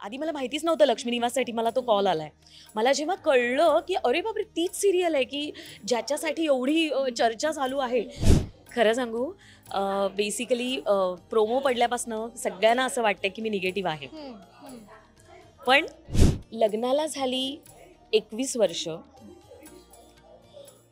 आधी मला माहितीच नव्हतं लक्ष्मी निवाससाठी मला तो कॉल आलाय. मला जेव्हा कळलं की अरे बापरे तीच सिरियल आहे की ज्याच्यासाठी एवढी चर्चा चालू आहे. खरं सांगू बेसिकली प्रोमो पडल्यापासून सगळ्यांना असं वाटतं की मी निगेटिव्ह आहे. पण लग्नाला झाली 21 वर्ष,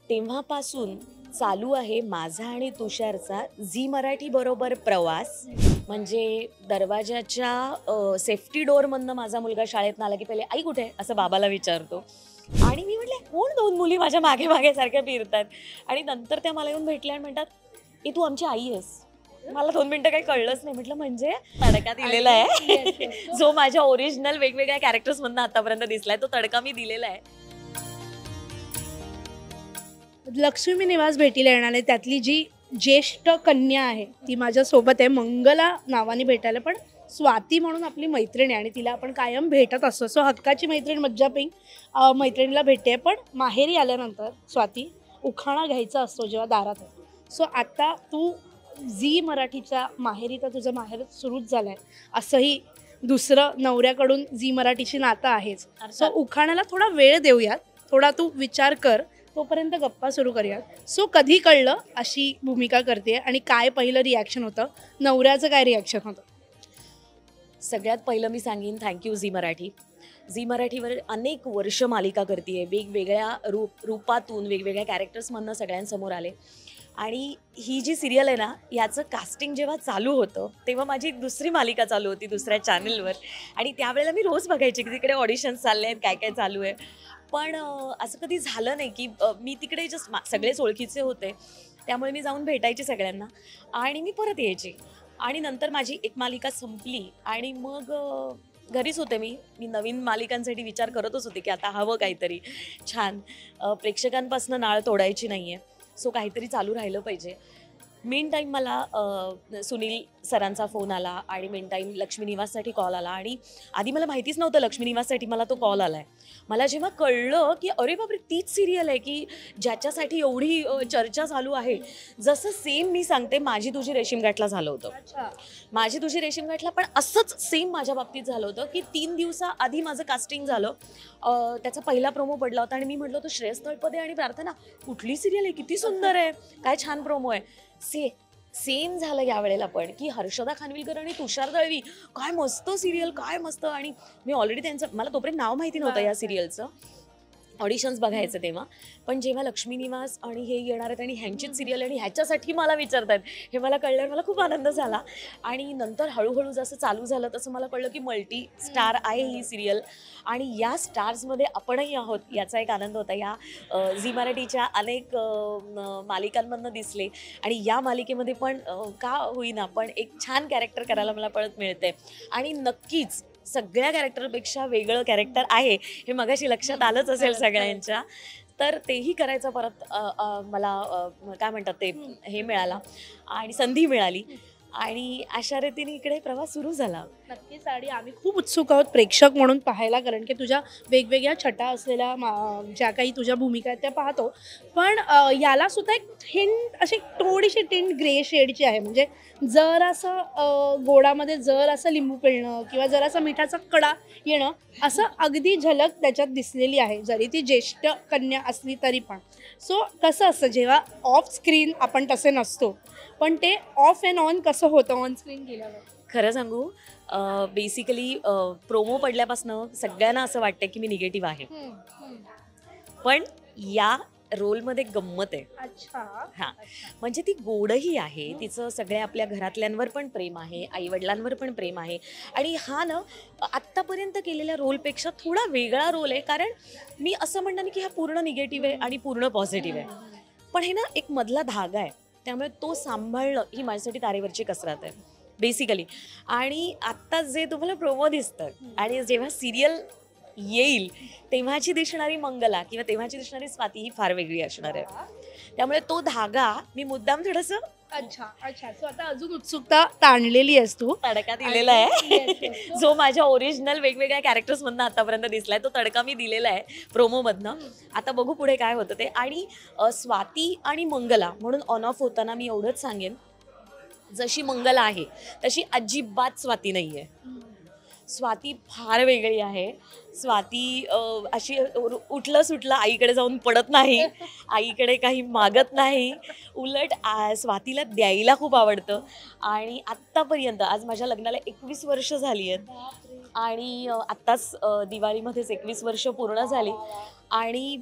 तेव्हापासून चालू आहे माझा आणि तुषारचा झी मराठी बरोबर प्रवास. म्हणजे दरवाजाच्या सेफ्टी डोअरमधनं माझा मुलगा शाळेत आला की पहिले आई कुठे आहे असं बाबाला विचारतो. आणि मी म्हटले कोण दोन मुली माझ्या मागे मागे सारख्या फिरतात. आणि नंतर त्या मला येऊन भेटल्या आणि म्हणतात ए तू आमची आई आहेस. मला 2 मिनिटं काही कळलंच नाही. म्हटलं म्हणजे तडका दिलेला आहे जो माझ्या ओरिजिनल वेगवेगळ्या कॅरेक्टर्समधनं आतापर्यंत दिसलाय तो तडका मी दिलेला आहे. लक्ष्मी निवास भेटीला येणार आहे त्यातली जी ज्येष्ठ कन्या आहे ती माझ्यासोबत आहे. मंगला नावाने भेटायला, पण स्वाती म्हणून आपली मैत्रीण आहे आणि तिला आपण कायम भेटत असतो. सो हक्काची मैत्रीण मज्जा पिंग मैत्रिणीला भेटते. पण माहेरी आल्यानंतर स्वाती उखाणा घ्यायचा असतो जेव्हा दारात आहे. सो आता तू झी मराठीच्या माहेरी तर तुझं माहेर सुरूच झालं आहे, असंही दुसरं नवऱ्याकडून झी मराठीची नातं आहेच. सो उखाणाला थोडा वेळ देऊयात, थोडा तू विचार कर, तोपर्यंत गप्पा सुरू करूयात. सो कधी कळलं अशी भूमिका करते आणि काय पहिलं रिॲक्शन होतं, नवऱ्याचं काय रिॲक्शन होतं? सगळ्यात पहिलं मी सांगेन थँक्यू झी मराठी. झी मराठीवर अनेक वर्ष मालिका करते, वेगवेगळ्या रूपातून वेगवेगळ्या कॅरेक्टर्समधनं सगळ्यांसमोर आले. आणि ही जी सिरियल आहे ना याचं कास्टिंग जेव्हा चालू होतं तेव्हा माझी एक दुसरी मालिका चालू होती दुसऱ्या चॅनलवर. आणि त्यावेळेला मी रोज बघायची की तिकडे ऑडिशन्स चालले आहेत, काय काय चालू आहे. पण असं कधी झालं नाही की मी तिकडे जस्ट सगळेच ओळखीचे होते त्यामुळे मी जाऊन भेटायची सगळ्यांना आणि मी परत यायची. आणि नंतर माझी एक मालिका संपली आणि मग घरीच होते मी नवीन मालिकांसाठी विचार करतच होते की आता हवं काहीतरी छान. प्रेक्षकांपासून नाळ तोडायची नाही आहे, सो काहीतरी चालू राहिलं पाहिजे. मेन टाईम मला सुनील सरांचा फोन आला आणि मेन टाईम लक्ष्मी निवाससाठी कॉल आला. आणि आधी मला माहितीच नव्हतं लक्ष्मी निवाससाठी मला तो कॉल आला आहे. मला जेव्हा कळलं की अरे बापरे तीच सिरियल आहे की ज्याच्यासाठी एवढी चर्चा चालू आहे. जसं सेम मी सांगते माझी तुझी रेशीमगाठला झालं होतं. माझी तुझी रेशीमगाठला पण असंच सेम माझ्या बाबतीत झालं होतं की 3 दिवसाआधी माझं कास्टिंग झालं. त्याचा पहिला प्रोमो पडला होता आणि मी म्हटलं होतं श्रेयस तळपदे आणि प्रार्थना कुठली सिरियल आहे, किती सुंदर आहे, काय छान प्रोमो आहे. सेम झालं यावेळेला पण की हर्षदा खानविलकर आणि तुषार दळवी काय मस्त सिरियल, काय मस्त. आणि मी ऑलरेडी त्यांचं मला तोपर्यंत नाव माहिती नव्हतं या सिरियलचं, ऑडिशन्स बघायचं तेव्हा. पण जेव्हा लक्ष्मी निवास आणि हे येणार आहेत आणि ह्यांचीच सिरियल आणि ह्याच्यासाठी मला विचारतात हे मला कळल्यावर मला खूप आनंद झाला. आणि नंतर हळूहळू जसं चालू झालं तसं मला कळलं की मल्टी स्टार आहे ही सिरियल आणि या स्टार्समध्ये आपणही आहोत याचा एक आनंद होता. या झी मराठीच्या अनेक मालिकांमधनं दिसले आणि या मालिकेमध्ये पण का होईना पण एक छान कॅरेक्टर करायला मला परत मिळते. आणि नक्कीच सगळ्या कॅरेक्टरपेक्षा वेगळं कॅरेक्टर आहे हे मगाशी लक्षात आलंच असेल सगळ्यांच्या. तर तेही करायचं परत मला काय म्हणतात ते हे मिळाला आणि संधी मिळाली आणि अशा रीतीने इकडे प्रवास सुरू झाला. नक्कीच. आणि आम्ही खूप उत्सुक आहोत प्रेक्षक म्हणून पाहायला, कारण की तुझ्या वेगवेगळ्या छटा असलेल्या ज्या काही तुझ्या भूमिका आहेत त्या पाहतो. पण याला सुद्धा एक हिंट अशी थोडीशी टिंट ग्रे शेडची आहे. म्हणजे जर असं गोडामध्ये जर असं लिंबू पिळणं किंवा जर असं मिठाचा कडा येणं असं अगदी झलक त्याच्यात दिसलेली आहे, जरी ती ज्येष्ठ कन्या असली तरी पण. सो कसं असतं जेव्हा ऑफ स्क्रीन आपण तसे नसतो, पण ते ऑफ अँड ऑन कसं होतं ऑन स्क्रीन गेल्यावर? खरं सांगू बेसिकली प्रोमो पडल्यापासून सगळ्यांना असं वाटतं की मी निगेटिव्ह आहे. पण या रोलमध्ये गंमत आहे. अच्छा. हां, म्हणजे ती गोडही आहे, तिचं सगळ्या आपल्या घरातल्यांवर पण प्रेम आहे, आईवडिलांवर पण प्रेम आहे. आणि हा ना आत्तापर्यंत केलेल्या रोलपेक्षा थोडा वेगळा रोल आहे. कारण मी असं म्हणणार नाही की हा पूर्ण निगेटिव्ह आहे आणि पूर्ण पॉझिटिव्ह आहे, पण हे ना एक मधला धागा आहे, त्यामुळे तो सांभाळणं ही माझ्यासाठी तारेवरची कसरत आहे बेसिकली. आणि आत्ता जे तुम्हाला प्रोमो दिसतं आणि जेव्हा सिरियल येईल तेव्हाची दिसणारी मंगला किंवा तेव्हाची दिसणारी स्वाती ही फार वेगळी असणार आहे. त्यामुळे तो धागा मी मुद्दाम थोडंसं अच्छा. सो आता अजून उत्सुकता ताणलेली आहेस तू. तडका दिलेला आहे जो माझ्या ओरिजिनल वेगवेगळ्या कॅरेक्टर्समधनं आतापर्यंत दिसलाय तो तडका मी दिलेला आहे प्रोमोमधनं. आता बघू पुढे काय होतं ते. आणि स्वाती आणि मंगला म्हणून ऑन ऑफ होताना मी एवढंच सांगेन, जशी मंगला आहे तशी अजिबात स्वाती नाही आहे. स्वाती फार वेगळी आहे. स्वाती अशी उठलं सुटलं आईकडे जाऊन पडत नाही, आईकडे काही मागत नाही. उलट स्वातीला द्यायला खूप आवडतं. आणि आत्तापर्यंत आज माझ्या लग्नाला 21 वर्ष झाली आहेत आणि आत्ताच दिवाळीमध्येच 21 वर्ष पूर्ण झाली. आणि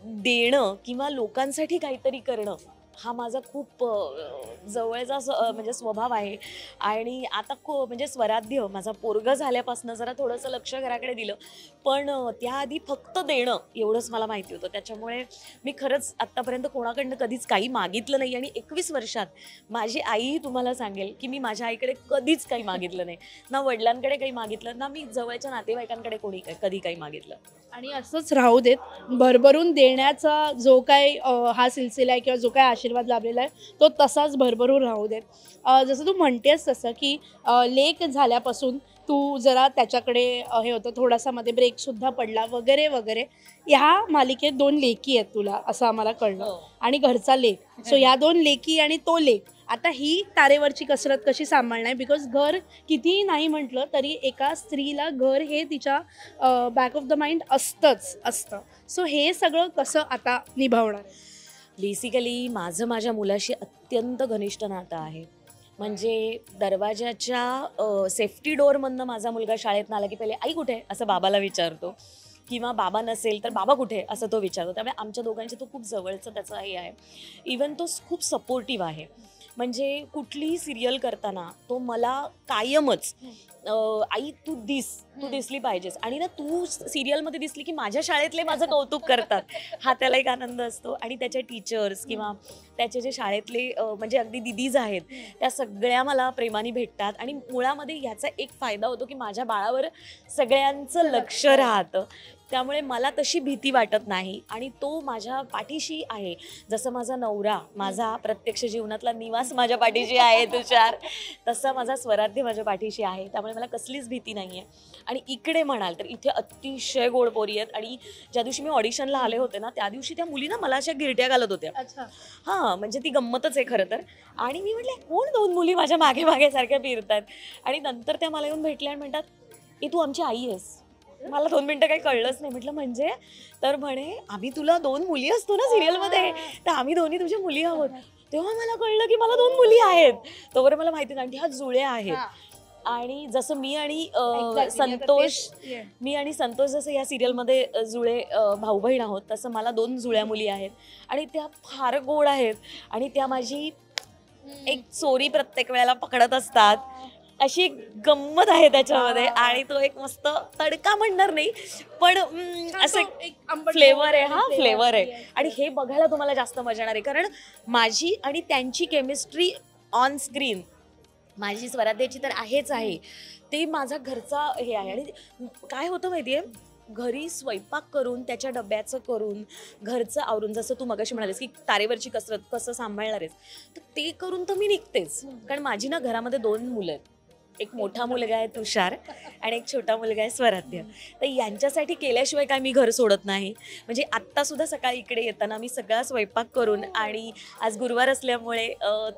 देणं किंवा लोकांसाठी काहीतरी करणं हा माझा खूप जवळचा म्हणजे स्वभाव आहे. आणि आता म्हणजे स्वराध्य माझा पोरगं झाल्यापासून जरा थोडंसं लक्ष घराकडे दिलं, पण त्याआधी फक्त देणं एवढंच मला माहिती होतं. त्याच्यामुळे मी खरंच आत्तापर्यंत कोणाकडनं कधीच काही मागितलं नाही. आणि 21 वर्षात माझी आईही तुम्हाला सांगेल की मी माझ्या आईकडे कधीच काही मागितलं नाही, ना वडिलांकडे काही मागितलं, ना मी जवळच्या नातेवाईकांकडे कधी काही मागितलं. आणि असंच राहू देत. भरभरून देण्याचा जो काय हा सिलसिला आहे किंवा जो काय आशीर्वाद लाभलेला आहे तो तसाच भरभरून राहू देत. जसं तू म्हणतेस तसं की लेक झाल्यापासून तू जरा त्याच्याकडे हे होतं, थोडासा मध्ये ब्रेकसुद्धा पडला वगैरे वगैरे. ह्या मालिकेत 2 लेकी आहेत तुला असं आम्हाला कळलं, आणि घरचा लेक. सो ह्या 2 लेकी आणि तो लेक, आता ही तारेवरची कसरत कशी सांभाळणार? बिकॉज घर कितीही नाही म्हटलं तरी एका स्त्रीला घर हे तिच्या बॅक ऑफ द माइंड असतं. सो हे सगळं कसं आता निभावणार? बेसिकली माझ्या मुलाशी अत्यंत घनिष्ठ नातं आहे. म्हणजे दरवाजाच्या सेफ्टी डोअरमधनं माझा मुलगा शाळेत आला की पहिले आई कुठे आहे असं बाबाला विचारतो, किंवा बाबा नसेल तर बाबा कुठे असं तो विचारतो. त्यामुळे आमच्या दोघांचे तो खूप जवळचं त्याचं हे आहे. इवन तो खूप सपोर्टिव्ह आहे. म्हणजे कुठलीही सिरियल करताना तो मला कायमच आई तू दिसली पाहिजेस, आणि ना तू सिरियलमध्ये दिसली की माझ्या शाळेतले माझं कौतुक करतात, हा त्याला एक आनंद असतो. आणि त्याचे टीचर्स किंवा त्याचे जे शाळेतले म्हणजे अगदी दिदीज आहेत त्या सगळ्या मला प्रेमाने भेटतात. आणि मुळामध्ये ह्याचा एक फायदा होतो की माझ्या बाळावर सगळ्यांचं लक्ष राहतं. त्यामुळे मला तशी भीती वाटत नाही आणि तो माझ्या पाठीशी आहे. जसं माझा नवरा माझा प्रत्यक्ष जीवनातला निवास माझ्या पाठीशी आहे तुषार, तसा माझा स्वराध्य माझ्या पाठीशी आहे. त्यामुळे मला कसलीच भीती नाही आहे. आणि इकडे म्हणाल तर इथे अतिशय गोड पोरी आहेत. आणि ज्या दिवशी मी ऑडिशनला आले होते ना त्या दिवशी त्या मुली ना मला अशा गिरट्या घालत होत्या. हां, म्हणजे ती गंमतच आहे खरं तर. आणि मी म्हटलं कोण 2 मुली माझ्या मागे मागे सारख्या फिरतात. आणि नंतर त्या मला येऊन भेटल्या आणि म्हणतात ए तू आमची आई आहेस. मला 2 मिनिटं काही कळलंच नाही. म्हटलं म्हणजे? तर म्हणे आम्ही तुला 2 मुली असतो ना सिरियलमध्ये, तर आम्ही दोन्ही तुझ्या मुली आहोत. तेव्हा मला कळलं की मला 2 मुली आहेत. तोवर मला माहिती नाही, ह्या जुळ्या आहेत. आणि जसं मी आणि संतोष जसं या सिरियलमध्ये जुळे भाऊ बहीण आहोत, तसं मला 2 जुळ्या मुली आहेत. आणि त्या फार गोड आहेत. आणि त्या माझी एक चोरी प्रत्येक वेळेला पकडत असतात. अशी एक गंमत आहे त्याच्यामध्ये. आणि तो एक मस्त तडका म्हणणार नाही पण असं फ्लेवर आहे. हा फ्लेवर आहे. आणि हे बघायला तुम्हाला जास्त मजा येणार आहे, कारण माझी आणि त्यांची केमिस्ट्री ऑन स्क्रीन, माझी स्वराध्याची तर आहेच आहे, ते माझा घरचा हे आहे. आणि काय होतं माहिती आहे, घरी स्वयंपाक करून त्याच्या डब्याचं करून घरचं आवरून, जसं तू मगाशी म्हणालीस की तारेवरची कसरत कसं सांभाळणार आहेस, तर ते करून तर मी निघतेच. कारण माझी ना घरामध्ये 2 मुलं आहेत. एक मोठा मुलगा आहे तुषार आणि एक छोटा मुलगा आहे स्वराध्य. तर यांच्यासाठी केल्याशिवाय काय मी घर सोडत नाही. म्हणजे आत्तासुद्धा सकाळी इकडे येताना मी सगळा स्वयंपाक करून, आणि आज गुरुवार असल्यामुळे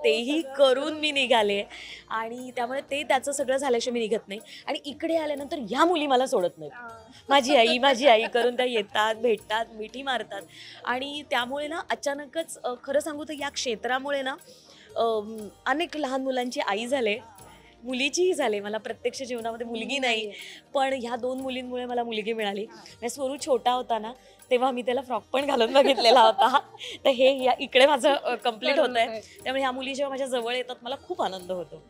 तेही करून मी निघाले. आणि त्यामुळे ते त्याचं सगळं झाल्याशिवाय मी निघत नाही. आणि इकडे आल्यानंतर ह्या मुली मला सोडत नाहीत. माझी आई करून त्या येतात, भेटतात, मिठी मारतात. आणि त्यामुळे ना अचानकच खरं सांगू तर या क्षेत्रामुळे ना अनेक लहान मुलांची आई झाले, मुलीचीही झाले. मला प्रत्यक्ष जीवनामध्ये मुलगी नाही, पण ह्या 2 मुलींमुळे मला मुलगी मिळाली. स्वरू छोटा होता ना तेव्हा मी त्याला फ्रॉक पण घालून बघितलेला होता. तर हे इकडे माझं कम्प्लीट होत आहे. त्यामुळे ह्या मुली जेव्हा माझ्या जवळ येतात मला खूप आनंद होतो.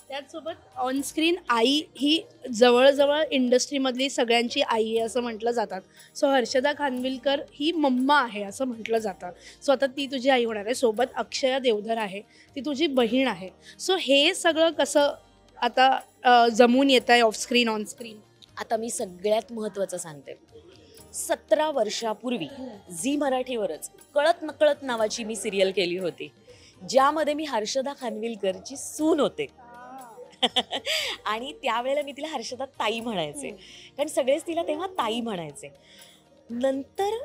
त्याचसोबत ऑनस्क्रीन आई ही जवळजवळ इंडस्ट्रीमधली सगळ्यांची आई आहे असं म्हटलं जातात. सो हर्षदा खानविलकर ही मम्मा आहे असं म्हटलं जातं. सो आता ती तुझी आई होणार आहे. सोबत अक्षया देवधर आहे, ती तुझी बहीण आहे. सो हे सगळं कसं आता जमून येत आहे ऑफस्क्रीन ऑनस्क्रीन? आता मी सगळ्यात महत्त्वाचं सांगते. 17 वर्षापूर्वी झी मराठीवरच कळत नकळत नावाची मी सिरियल केली होती, ज्यामध्ये मी हर्षदा खानविलकरची सून होते. आणि त्यावेळेला मी तिला हर्षदा ताई म्हणायचे, कारण सगळेच तिला तेव्हा ताई म्हणायचे. नंतर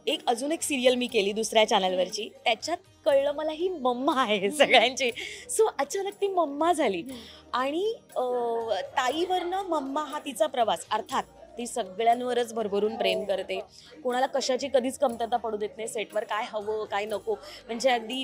एक अजून एक सिरियल मी केली दुसऱ्या चॅनलवरची, त्याच्यात कळलं मला ही मम्मा आहे सगळ्यांची. सो अचानक ती मम्मा झाली. आणि ताईवरनं मम्मा हा तिचा प्रवास. अर्थात ती सगळ्यांवरच भरभरून प्रेम करते, कोणाला कशाची कधीच कमतरता पडू देत नाही, सेटवर काय हवं काय नको म्हणजे अगदी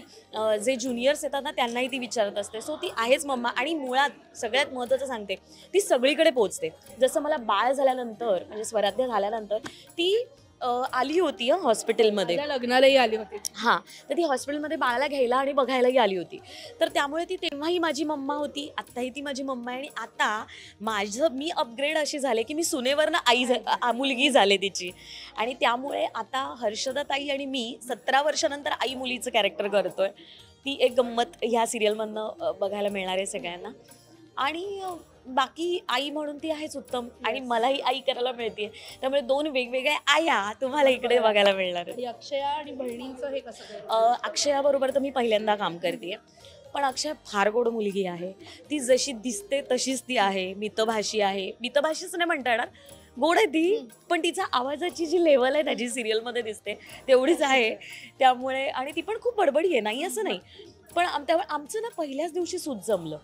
जे ज्युनियर्स येतात ना त्यांनाही ती विचारत असते. सो ती आहेच मम्मा. आणि मुळात सगळ्यात महत्त्वाचं सांगते, ती सगळीकडे पोहोचते. जसं मला बाळ झाल्यानंतर म्हणजे स्वराध्य झाल्यानंतर ती आली होती हॉस्पिटलमध्ये, माझ्या लग्नालाही आली होती. हां, तर ती हॉस्पिटलमध्ये बाळाला घ्यायला आणि बघायलाही आली होती. तर त्यामुळे ती तेव्हाही माझी मम्मा होती, आत्ताही ती माझी मम्मा आहे. आणि आता मी अपग्रेड अशी झाले की मी सुनेवरनं मुलगी झाले तिची. आणि त्यामुळे आता हर्षदा ताई आणि मी 17 वर्षानंतर आई मुलीचं कॅरेक्टर करतोय. ती एक गंमत ह्या सिरियलमधनं बघायला मिळणार आहे सगळ्यांना. आणि बाकी आई म्हणून ती आहेच उत्तम. आणि मलाही आई करायला मिळते, त्यामुळे 2 वेगवेगळ्या आया तुम्हाला इकडे बघायला मिळणार आहेत. अक्षया आणि बहिणींचं हे कसं? अक्षयाबरोबर तर मी पहिल्यांदा काम करते, पण अक्षय फार गोड मुलगी आहे. ती जशी दिसते तशीच ती आहे. मितभाषी आहे. मितभाषीच नाही म्हणता येणार, गोड आहे ती, पण तिचा आवाजाची जी लेवल आहे त्याची सिरियलमध्ये दिसते तेवढीच आहे. त्यामुळे आणि ती पण खूप बडबडी आहे, नाही असं नाही. पण आमचं ना पहिल्याच दिवशी सूत जमलं.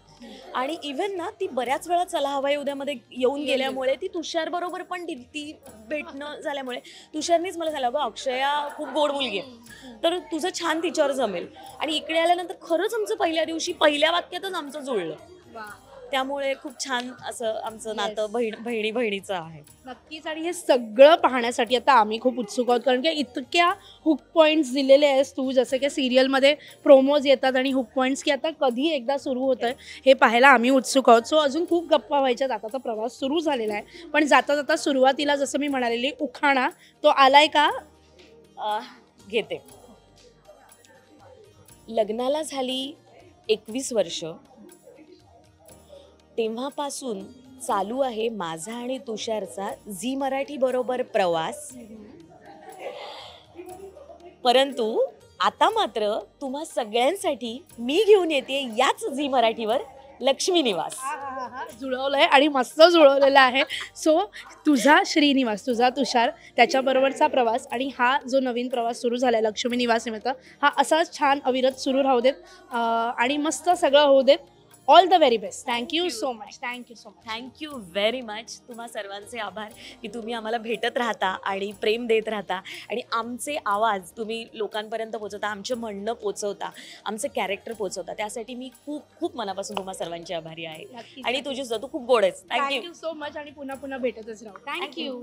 आणि इव्हन ना ती बऱ्याच वेळा चला हवा उद्यामध्ये येऊन गेल्यामुळे ती तुषार बरोबर पण ती भेटणं झाल्यामुळे तुषारनीच मला झालं, अगं अक्षया खूप गोड मुलगी आहे, तर तुझं छान तिच्यावर जमेल. आणि इकडे आल्यानंतर खरंच आमचं पहिल्या दिवशी पहिल्या वाक्यातच आमचं जुळलं. त्यामुळे खूप छान असं आमचं नातं बहिणीचं आहे. नक्कीच. आणि हे सगळं पाहण्यासाठी आता आम्ही खूप उत्सुक आहोत, कारण की इतक्या हुक पॉईंट्स दिलेले आहेस तू, जसं की सिरियलमध्ये प्रोमोज येतात आणि हुक पॉईंट्स की आता कधी एकदा सुरू होतं आहे हे पाहायला आम्ही उत्सुक आहोत. सो अजून खूप गप्पा व्हायच्यात. आता प्रवास सुरू झालेला आहे, पण जाता जाता सुरुवातीला जसं मी म्हणालेली उखाणा तो आलाय का? घेते. लग्नाला झाली 21 वर्ष, तेव्हापासून चालू आहे माझा आणि तुषारचा झी मराठी बरोबर प्रवास. परंतु आता मात्र तुम्हा सगळ्यांसाठी मी घेऊन येते याच झी मराठीवर लक्ष्मी निवास. जुळवलंय आणि मस्त जुळवलेलं आहे. सो तुझा श्रीनिवास, तुझा तुषार, त्याच्याबरोबरचा प्रवास आणि हा जो नवीन प्रवास सुरू झाला आहे लक्ष्मी निवास निमित्त, हा असाच छान अविरत सुरू राहू देत आणि मस्त सगळं होऊ देत. All the very best. Thank you so much. Thank you so much. Thank you very much. तुम्हा सर्वांचे आभार की तुम्ही आम्हाला भेटत राहता आणि प्रेम देत राहता आणि आमचे आवाज तुम्ही लोकांपर्यंत पोचवता, आमचं म्हणणं पोचवता, आमचं कॅरेक्टर पोचवता. त्यासाठी मी खूप खूप मनापासून तुम्हा सर्वांची आभारी आहे. आणि तुझी तू खूप गोड आहेस. Thank you so much. आणि पुन्हा पुन्हा भेटतच राहू. थँक्यू.